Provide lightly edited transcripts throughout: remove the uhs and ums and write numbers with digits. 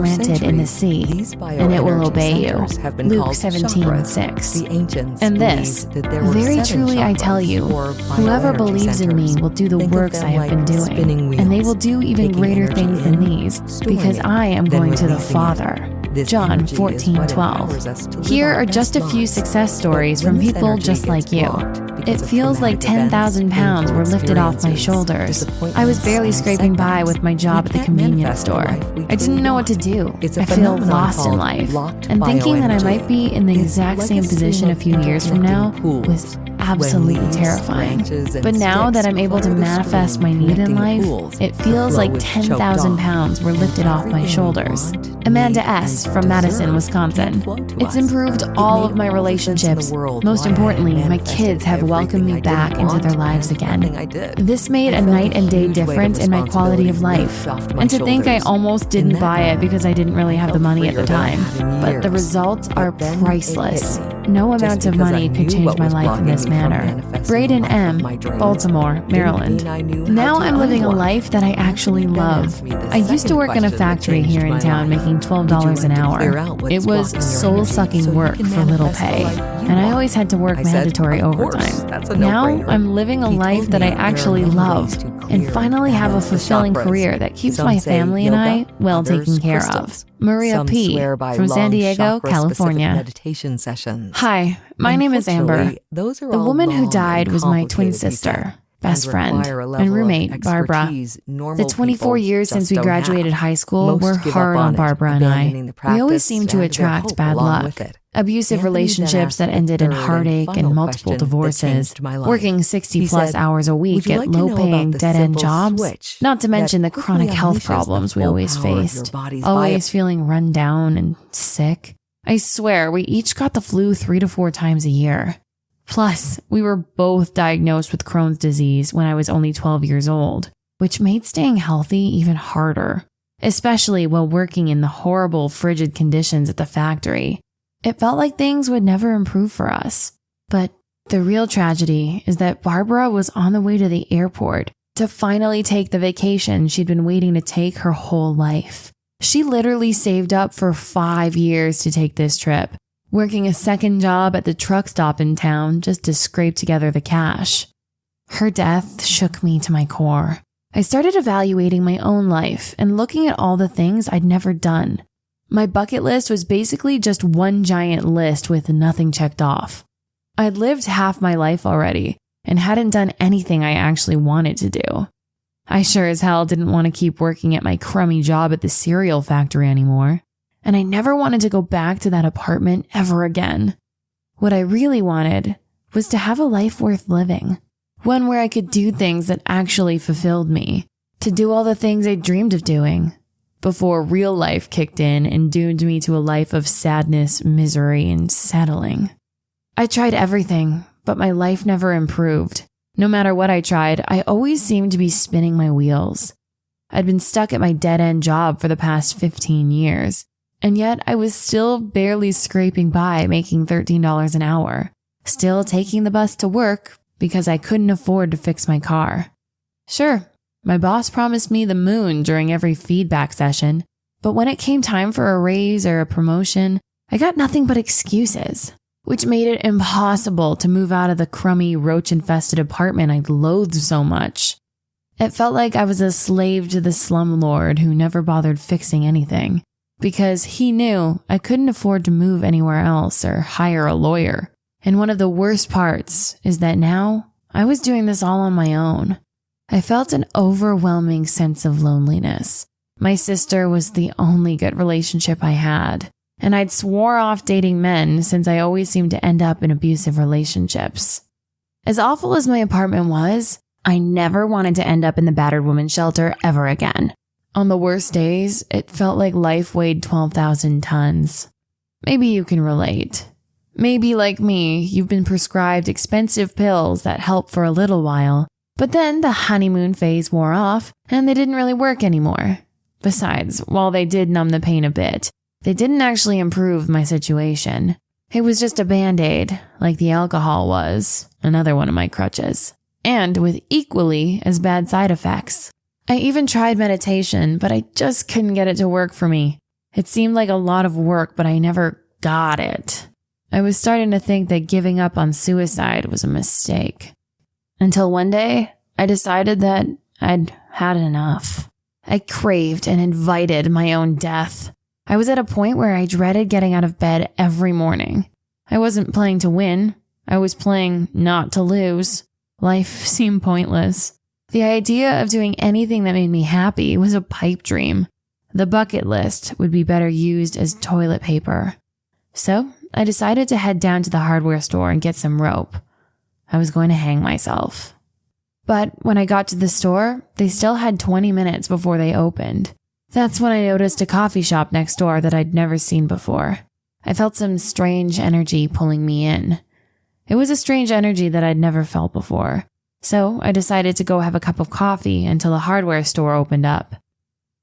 planted in the sea, and it will obey you. Luke 17:6. And this, very truly I tell you, whoever believes in me will do the works I have been doing, and they will do even greater things than these, because I am going to the Father. John 14:12. Here are just a few success stories from people just like you. It feels like 10,000 pounds were lifted off my shoulders. I was barely scraping by with my job at the convenience store. I didn't know what to do. I feel lost in life. And thinking that I might be in the exact same position a few years from now was absolutely terrifying. But now that I'm able to manifest my need in life, it feels like 10,000 pounds were lifted off my shoulders. Amanda S. from Madison, Wisconsin. It's improved all of my relationships. Most importantly, my kids have welcomed me back into their lives again. This made a night and day difference in my quality of life. And to think I almost didn't buy it because I didn't really have the money at the time. But the results are priceless. No amount of money could change my life in this manner. Braden M., Baltimore, Maryland. Now I'm living a life that I actually love. I used to work in a factory here in town making $12 an hour. It was soul-sucking work for little pay, and I always had to work mandatory overtime. Now I'm living a life that I actually love and finally have a fulfilling career that keeps my family and I well taken care of. Maria P. from San Diego, California. Hi, my name is Amber. The woman who died was my twin sister, best friend, and roommate, Barbara. The 24 years since we graduated high school were hard on Barbara and I. We always seemed to attract bad luck. Abusive relationships that ended in heartache and multiple divorces, working 60-plus hours a week at low-paying, dead-end jobs, not to mention the chronic health problems we always faced, always feeling run down and sick. I swear, we each got the flu 3 to 4 times a year. Plus, we were both diagnosed with Crohn's disease when I was only 12 years old, which made staying healthy even harder, especially while working in the horrible, frigid conditions at the factory. It felt like things would never improve for us. But the real tragedy is that Barbara was on the way to the airport to finally take the vacation she'd been waiting to take her whole life. She literally saved up for 5 years to take this trip, working a second job at the truck stop in town just to scrape together the cash. Her death shook me to my core. I started evaluating my own life and looking at all the things I'd never done. My bucket list was basically just one giant list with nothing checked off. I'd lived half my life already and hadn't done anything I actually wanted to do. I sure as hell didn't want to keep working at my crummy job at the cereal factory anymore, and I never wanted to go back to that apartment ever again. What I really wanted was to have a life worth living, one where I could do things that actually fulfilled me, to do all the things I dreamed of doing, before real life kicked in and doomed me to a life of sadness, misery, and settling. I tried everything, but my life never improved. No matter what I tried, I always seemed to be spinning my wheels. I'd been stuck at my dead-end job for the past 15 years, and yet I was still barely scraping by making $13 an hour, still taking the bus to work because I couldn't afford to fix my car. Sure, my boss promised me the moon during every feedback session, but when it came time for a raise or a promotion, I got nothing but excuses, which made it impossible to move out of the crummy, roach-infested apartment I loathed so much. It felt like I was a slave to the slumlord who never bothered fixing anything, because he knew I couldn't afford to move anywhere else or hire a lawyer. And one of the worst parts is that now I was doing this all on my own. I felt an overwhelming sense of loneliness. My sister was the only good relationship I had, and I'd swore off dating men since I always seemed to end up in abusive relationships. As awful as my apartment was, I never wanted to end up in the battered woman shelter ever again. On the worst days, it felt like life weighed 12,000 tons. Maybe you can relate. Maybe, like me, you've been prescribed expensive pills that help for a little while, but then the honeymoon phase wore off and they didn't really work anymore. Besides, while they did numb the pain a bit, they didn't actually improve my situation. It was just a band-aid, like the alcohol was, another one of my crutches, and with equally as bad side effects. I even tried meditation, but I just couldn't get it to work for me. It seemed like a lot of work, but I never got it. I was starting to think that giving up on suicide was a mistake. Until one day, I decided that I'd had enough. I craved and invited my own death. I was at a point where I dreaded getting out of bed every morning. I wasn't playing to win. I was playing not to lose. Life seemed pointless. The idea of doing anything that made me happy was a pipe dream. The bucket list would be better used as toilet paper. So I decided to head down to the hardware store and get some rope. I was going to hang myself. But when I got to the store, they still had 20 minutes before they opened. That's when I noticed a coffee shop next door that I'd never seen before. I felt some strange energy pulling me in. It was a strange energy that I'd never felt before. So I decided to go have a cup of coffee until the hardware store opened up.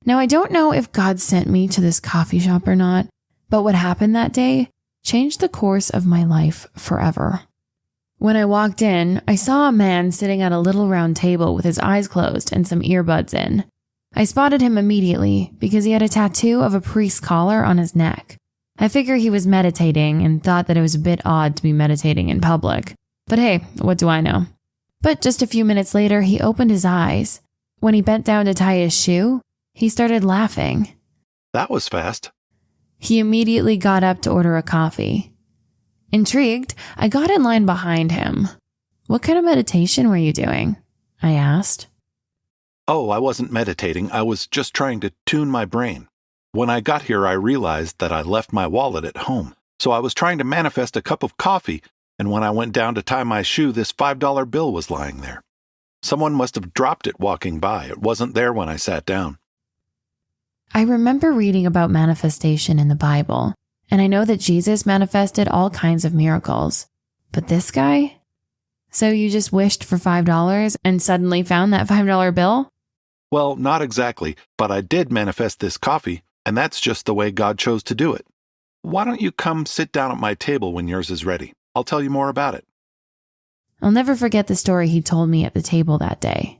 Now, I don't know if God sent me to this coffee shop or not, but what happened that day changed the course of my life forever. When I walked in, I saw a man sitting at a little round table with his eyes closed and some earbuds in. I spotted him immediately because he had a tattoo of a priest's collar on his neck. I figured he was meditating and thought that it was a bit odd to be meditating in public. But hey, what do I know? But just a few minutes later, he opened his eyes. When he bent down to tie his shoe, he started laughing. That was fast. He immediately got up to order a coffee. Intrigued, I got in line behind him. "What kind of meditation were you doing?" I asked. Oh, I wasn't meditating. I was just trying to tune my brain. When I got here, I realized that I left my wallet at home. So I was trying to manifest a cup of coffee, and when I went down to tie my shoe, this $5 bill was lying there. Someone must have dropped it walking by. It wasn't there when I sat down. I remember reading about manifestation in the Bible, and I know that Jesus manifested all kinds of miracles. But this guy? So you just wished for $5 and suddenly found that $5 bill? Well, not exactly, but I did manifest this coffee, and that's just the way God chose to do it. Why don't you come sit down at my table when yours is ready? I'll tell you more about it. I'll never forget the story he told me at the table that day.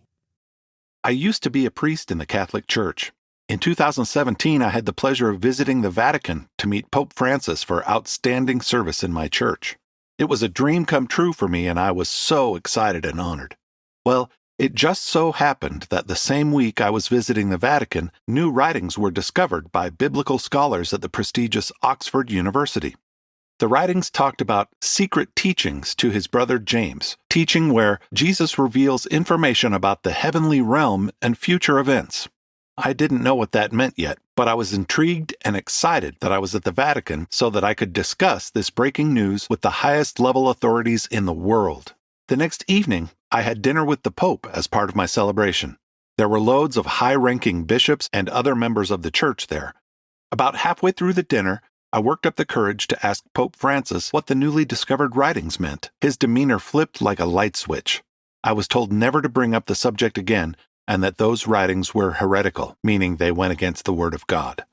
I used to be a priest in the Catholic Church. In 2017, I had the pleasure of visiting the Vatican to meet Pope Francis for outstanding service in my church. It was a dream come true for me, and I was so excited and honored. Well, it just so happened that the same week I was visiting the Vatican, new writings were discovered by biblical scholars at the prestigious Oxford University. The writings talked about secret teachings to his brother James, teaching where Jesus reveals information about the heavenly realm and future events. I didn't know what that meant yet, but I was intrigued and excited that I was at the Vatican so that I could discuss this breaking news with the highest level authorities in the world. The next evening, I had dinner with the Pope as part of my celebration. There were loads of high-ranking bishops and other members of the church there. About halfway through the dinner, I worked up the courage to ask Pope Francis what the newly discovered writings meant. His demeanor flipped like a light switch. I was told never to bring up the subject again, and that those writings were heretical, meaning they went against the Word of God.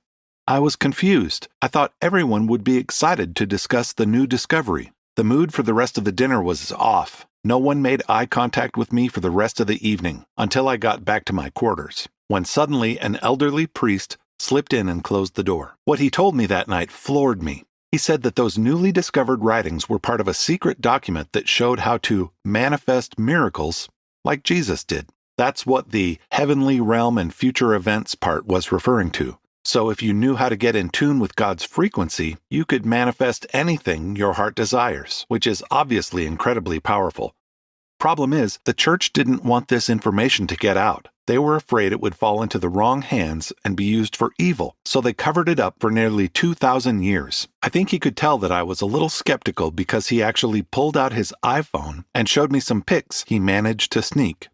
I was confused. I thought everyone would be excited to discuss the new discovery. The mood for the rest of the dinner was off. No one made eye contact with me for the rest of the evening, until I got back to my quarters, when suddenly an elderly priest slipped in and closed the door. What he told me that night floored me. He said that those newly discovered writings were part of a secret document that showed how to manifest miracles like Jesus did. That's what the heavenly realm and future events part was referring to. So if you knew how to get in tune with God's frequency, you could manifest anything your heart desires, which is obviously incredibly powerful. Problem is, the church didn't want this information to get out. They were afraid it would fall into the wrong hands and be used for evil, so they covered it up for nearly 2,000 years. I think he could tell that I was a little skeptical because he actually pulled out his iPhone and showed me some pics he managed to sneak.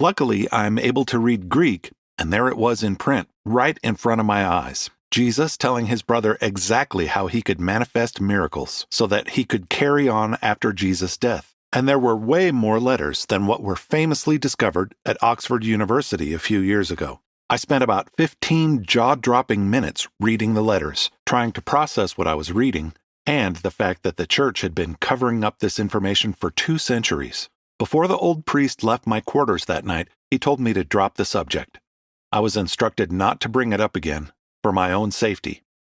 Luckily, I'm able to read Greek, and there it was in print, right in front of my eyes. Jesus telling his brother exactly how he could manifest miracles so that he could carry on after Jesus' death. And there were way more letters than what were famously discovered at Oxford University a few years ago. I spent about 15 jaw-dropping minutes reading the letters, trying to process what I was reading, and the fact that the church had been covering up this information for 2 centuries. Before the old priest left my quarters that night, he told me to drop the subject. I was instructed not to bring it up again, for my own safety.